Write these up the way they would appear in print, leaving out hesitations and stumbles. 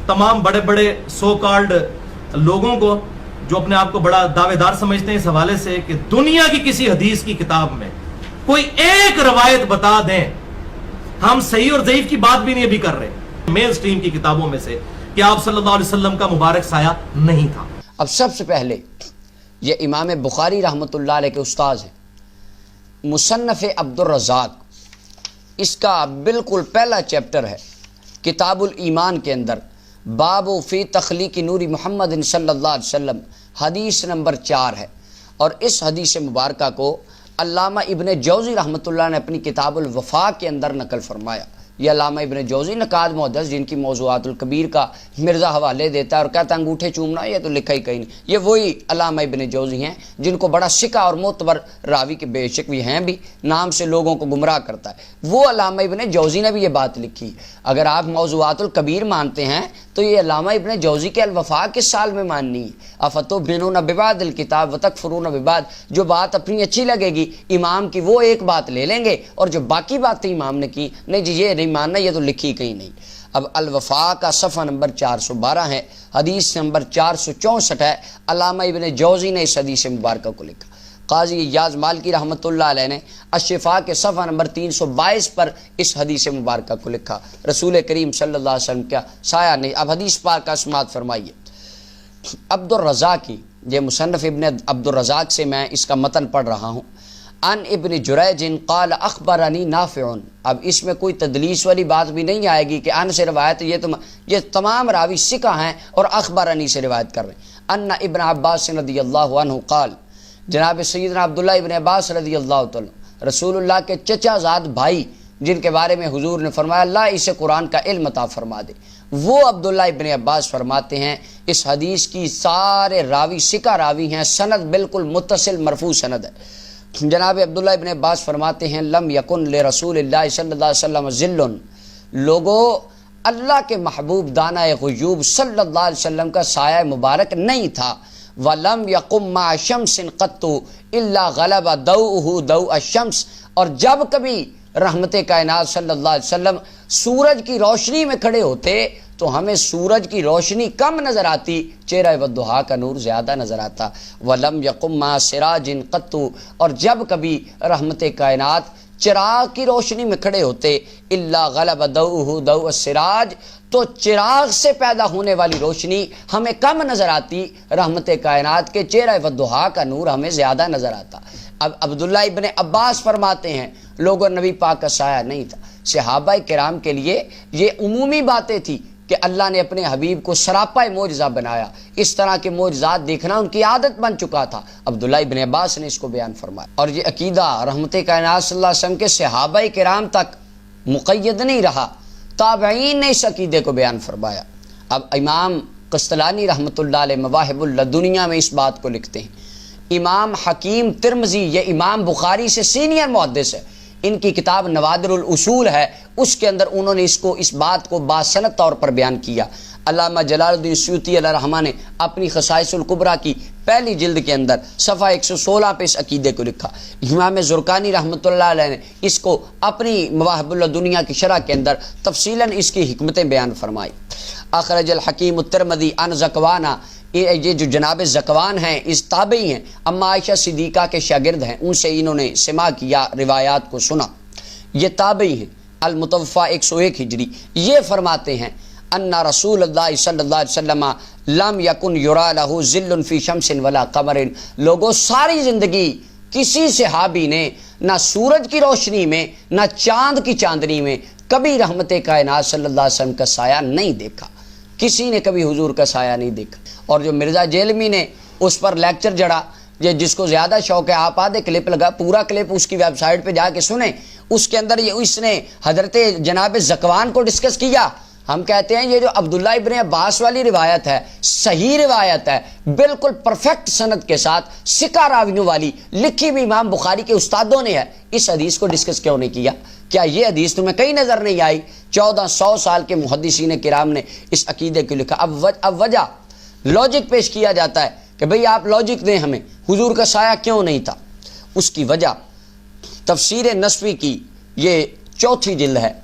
तमाम बड़े बड़े सो कॉल्ड लोगों को जो अपने आप को बड़ा दावेदार समझते हैं इस हवाले से कि दुनिया की किसी हदीस की किताब में कोई एक रवायत बता दें, हम सही और ज़ईफ की बात भी नहीं अभी कर रहे, मेन स्ट्रीम की किताबों में से कि आप सल्लल्लाहु अलैहि वसल्लम का मुबारक साया नहीं था। अब सबसे पहले ये इमाम बुखारी रहमतुल्लाह अलैह के उस्ताद हैं, मुसन्नफ़ अब्दुर रज़ाक, इसका बिल्कुल पहला चैप्टर है किताबुल ईमान के अंदर, बाबु फ़ी तख़लीक़ि नूरी मुहम्मद सल्लल्लाहु अलैहि वसल्लम, हदीस नंबर 4 है। और इस हदीस मुबारका को अल्लामा इब्न जौज़ी रहमतुल्लाह ने अपनी किताबुल वफ़ा के अंदर नकल फरमाया। ये अल्लामा इब्न जौज़ी नकाद मुहद्दिस, जिनकी मौज़ूआतुल कबीर का मिर्ज़ा हवाले देता है और कहता है अंगूठे चूमना, ये तो लिखा ही कहीं नहीं। ये वही अल्लामा इब्न जौज़ी हैं जिनको बड़ा सिका और मोतबर रावी के बेशक भी हैं, भी नाम से लोगों को गुमराह करता है, वो अल्लामा इब्न जौज़ी ने भी ये बात लिखी। अगर आप मौज़ूआतुल कबीर मानते हैं तो ये अल्लामा इब्न जौज़ी के अल-वफ़ा किस साल में माननी है? अफ़तुमिनून बिबादिल किताब व तकफ़ुरून बिबाद, जो बात अपनी अच्छी लगेगी इमाम की वो एक बात ले लेंगे और जो बाकी बातें इमाम ने की नहीं जी ये नहीं मानना, ये तो लिखी कहीं नहीं। अब अल-वफ़ा का सफ़ा नंबर 412 है, हदीस नंबर 464 है। अल्लामा इब्न जौज़ी ने इस हदीस मुबारक को लिखा। काज़ी इयाज़ मालिकी रहमतुल्लाह अलैह ने अश-शिफ़ा के सफ़ा नंबर 322 पर इस हदीस मुबारक को लिखा। रसूल करीम सल्लल्लाहु अलैहि वसल्लम का साया नहीं। अब हदीस पाक का समाअत फरमाइए। अब्दुर रज़ाक की, ये मुसन्नफ़ इब्न अब्दुर रज़ाक से मैं इसका मतन पढ़ रहा हूँ। अन इब्न जुरैजिन क़ाल अख़बरनी नाफ़िउन, अब इसमें कोई तदलीस वाली बात भी नहीं आएगी कि अन से रवायत, ये तमाम रावी सिका हैं और अख़बरनी से रिवायत कर रहे हैं। अन्ना इब्न अब्बास रज़ियल्लाहु अन्हु क़ाल, जनाब सैयदना अब्दुल्ला इब्न अब्बास रज़ियल्लाहु तआला रसूलुल्लाह के चचाज़ाद भाई जिनके बारे में हुजूर ने फरमाया अल्लाह इसे कुरान का इल्म अता फरमा दे, वो अब्दुल्ला इब्न अब्बास फरमाते हैं इस हदीस की सारे रावी सिका रावी हैं, सनद बिल्कुल मुत्तसिल मरफू सनद है। जनाब अब्दुल्ला इब्न अब्बास फरमाते हैं लम यकुन ले रसूलिल्लाह सल्लल्लाहु अलैहि वसल्लम ज़िल्लुन, लोगों अल्लाह के महबूब दाना ग़ुयूब सल्लल्लाहु अलैहि वसल्लम का साया मुबारक नहीं था। वलम यकुम मा शम्सिन क़त्तु इल्ला ग़लबा दौउहु दौ अश-शम्स, और जब कभी रहमते कायनात सल्लल्लाहु अलैहि वसल्लम सूरज की रोशनी में खड़े होते तो हमें सूरज की रोशनी कम नज़र आती, चेहरा वद्दुहा का नूर ज़्यादा नज़र आता। वलम यकुम मा सिराजिन क़त्तु, और जब कभी रहमते कायनात चिराग की रोशनी में खड़े होते इल्ला ग़लबा दौउहु दौ अस-सिराज, तो चिराग से पैदा होने वाली रोशनी हमें कम नज़र आती, रहमते कायनात के चेहरा वद्दुहा का नूर हमें ज़्यादा नज़र आता। अब अब्दुल्ला इब्न अब्बास फरमाते हैं लोगों नबी पाक का साया नहीं था। सहाबा किराम के लिए ये उमूमी बातें थी कि अल्लाह ने अपने हबीब को सरापा मोजज़ा बनाया, इस तरह के मोजज़ात देखना उनकी आदत बन चुका था। अब्दुल्ला इब्न अब्बास ने इसको बयान फरमाया और ये अकीदा रहमते कायनात सल्लल्लाहु अलैहि वसल्लम के सहाबा किराम तक मुक़य्यद नहीं रहा, ताबईन ने इस अकीदे को बयान फरमाया। अब इमाम क़स्तलानी रहमतुल्लाह अलैह मवाहिबुल लदुनिया में इस बात को लिखते हैं। इमाम हकीम तिरमिज़ी, ये इमाम बुखारी से सीनियर मुहद्दिस है, इनकी किताब नवादिरुल उसूल है, उसके अंदर उन्होंने इस बात को बासनद तौर पर बयान किया। अल्लामा जलालुद्दीन सयूती अलैहिर्रहमा ने अपनी खसाइसुल कुबरा की पहली जिल्द के अंदर सफ़ा 116 पे इस अकीदे को लिखा। इमाम ज़ुरकानी रहमतुल्लाह अलैह ने इसको अपनी मवाहिबुल दुनिया की शरह के अंदर तफसीलन इसकी हिकमतें बयान फरमाई। अखरजल हकीम तिरमिज़ी अन ज़कवाना, ये जो जनाब ज़कवान हैं इस ताबई हैं, अम्मा आयशा सिद्दीक़ा के शागिर्द हैं, उनसे इन्होंने सिमा किया, रिवायात को सुना। ये ताबई हैं, अल-मुतवफ़ा 101 हिजरी। ये फरमाते हैं अन्ना रसूलुल्लाह सल्लल्लाहु अलैहि वसल्लम लम यकुन युरा लहु ज़िल्लुन फ़ी शम्सिन वला क़मरिन, लोगों सारी ज़िंदगी किसी सहाबी ने ना सूरज की रोशनी में ना चाँद की चांदनी में कभी रहमते कायनात सल्लल्लाहु अलैहि वसल्लम का साया नहीं देखा, किसी ने कभी हुजूर का साया नहीं देखा। और जो मिर्ज़ा जेलमी ने उस पर लेक्चर जड़ा, ये जिसको ज़्यादा शौक़ है आप आधे क्लिप लगा, पूरा क्लिप उसकी वेबसाइट पे जाके सुने, उसके अंदर ये इसने हज़रत जनाब ज़कवान को डिस्कस किया। हम कहते हैं ये जो अब्दुल्ला इब्न अब्बास वाली रिवायत है सही रिवायत है, बिल्कुल परफेक्ट सनद के साथ सिका रावियों वाली, लिखी भी इमाम बुखारी के उस्तादों ने है। इस हदीस को डिस्कस क्यों नहीं किया? क्या ये हदीस तुम्हें कहीं नज़र नहीं आई? 1400 साल के मुहद्दिसीन किराम ने इस अकीदे को लिखा। अब वजह लॉजिक पेश किया जाता है कि भाई आप लॉजिक दें हमें, हुजूर का साया क्यों नहीं था? उसकी वजह तफसीर नस्वी की ये 4थी जिल्द है,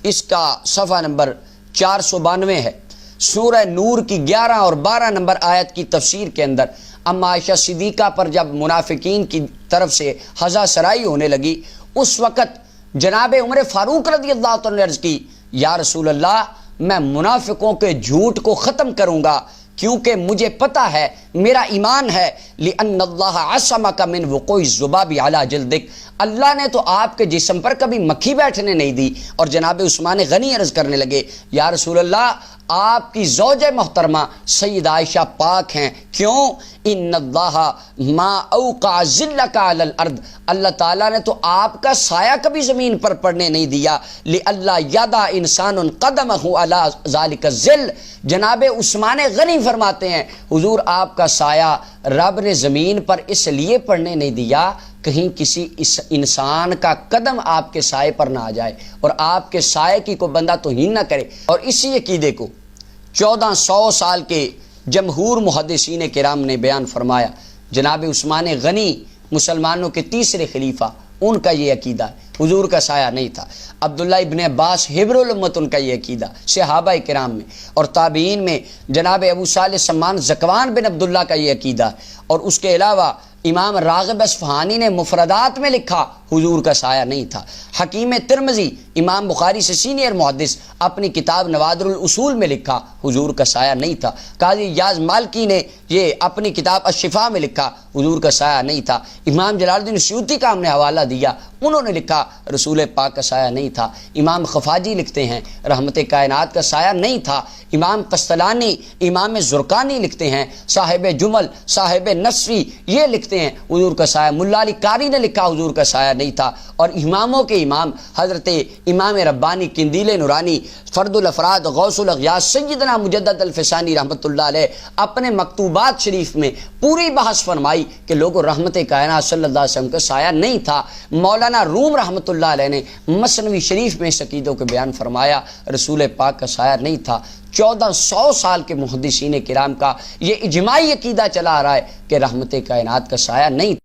इसका सफ़ा नंबर 492 है। سورہ نور کی 11 اور 12 نمبر آیت کی تفسیر کے اندر اما عائشہ صدیقہ پر جب منافقین کی طرف سے ہزا سرائی ہونے لگی، اس وقت جناب عمر فاروق رضی اللہ عنہ نے عرض کی یا رسول اللہ میں منافقوں کے جھوٹ کو ختم کروں گا، کیونکہ مجھے پتہ ہے، میرا ایمان ہے لِأَنَّ اللَّهَ عَصَمَكَ مِنْ وُقُوعِ الذُّبَابِ عَلَى جِلْدِكَ، اللہ نے تو آپ کے جسم پر کبھی مکھی بیٹھنے نہیں دی۔ اور جناب عثمان غنی عرض کرنے لگے یا رسول اللہ آپ کی زوج محترمہ سید عائشہ پاک ہیں، کیوں؟ ان اللہ ما اوقع ذلک علی الارض، اللہ تعالیٰ نے تو آپ کا سایہ کبھی زمین پر پڑنے نہیں دیا، لئلا یدع انسان قدمہ علی ذالک الذل۔ جناب عثمان غنی فرماتے ہیں حضور آپ کا سایہ رب نے زمین پر اس لیے پڑنے نہیں دیا کہیں کسی انسان کا قدم آپ کے سائے پر نہ آ جائے اور آپ کے سائے کی کوئی بندہ توہین نہ کرے۔ اور اسی عقیدے کو 1400 سال کے جمہور محدثین کرام نے بیان فرمایا۔ جناب عثمان غنی مسلمانوں کے تیسرے خلیفہ، ان کا یہ عقیدہ ہے، حضور کا سایہ نہیں تھا۔ عبداللہ ابن عباس حبر الامت ان کا یہ عقیدہ، صحابہ کرام میں اور تابعین میں جناب ابو صالح سمان زکوان بن عبداللہ کا یہ عقیدہ، اور اس کے علاوہ امام راغب اصفہانی نے مفردات میں لکھا حضور کا سایہ نہیں تھا۔ حکیم ترمذی امام بخاری سے سینئر محدث اپنی کتاب نوادر الاصول میں لکھا حضور کا سایہ نہیں تھا۔ قاضی یاز مالکی نے یہ اپنی کتاب الشفاء میں لکھا حضور کا سایہ نہیں تھا۔ امام جلال الدین سیوطی کا ہم نے حوالہ دیا، انہوں نے لکھا رسول پاک کا سایہ نہیں تھا۔ امام خفاجی لکھتے ہیں رحمت کائنات کا سایہ نہیں تھا۔ امام قسطلانی، امام زرقانی لکھتے ہیں، صاحب جمل، صاحب نصفی یہ لکھتے ہیں حضور کا سایہ، ملا علی قاری نے لکھا حضور کا سایہ نہیں تھا۔ اور اماموں کے امام حضرت امام ربانی قندیل نورانی فرد الافراد غوث الاغیاث سیدنا مجدد الفسانی رحمۃ اللہ علیہ اپنے مکتوبات شریف میں پوری بحث فرمائی کہ لوگوں رحمت کائنات صلی اللہ علیہ وسلم کا سایہ نہیں تھا۔ مولانا روم رحمۃ اللہ علیہ نے مثنوی شریف میں اس عقیدوں کو بیان فرمایا رسول پاک کا سایہ نہیں تھا۔ 1400 سال کے محدثین کرام کا یہ اجماعی عقیدہ چلا آ رہا ہے کہ رحمت کائنات کا سایہ نہیں تھا۔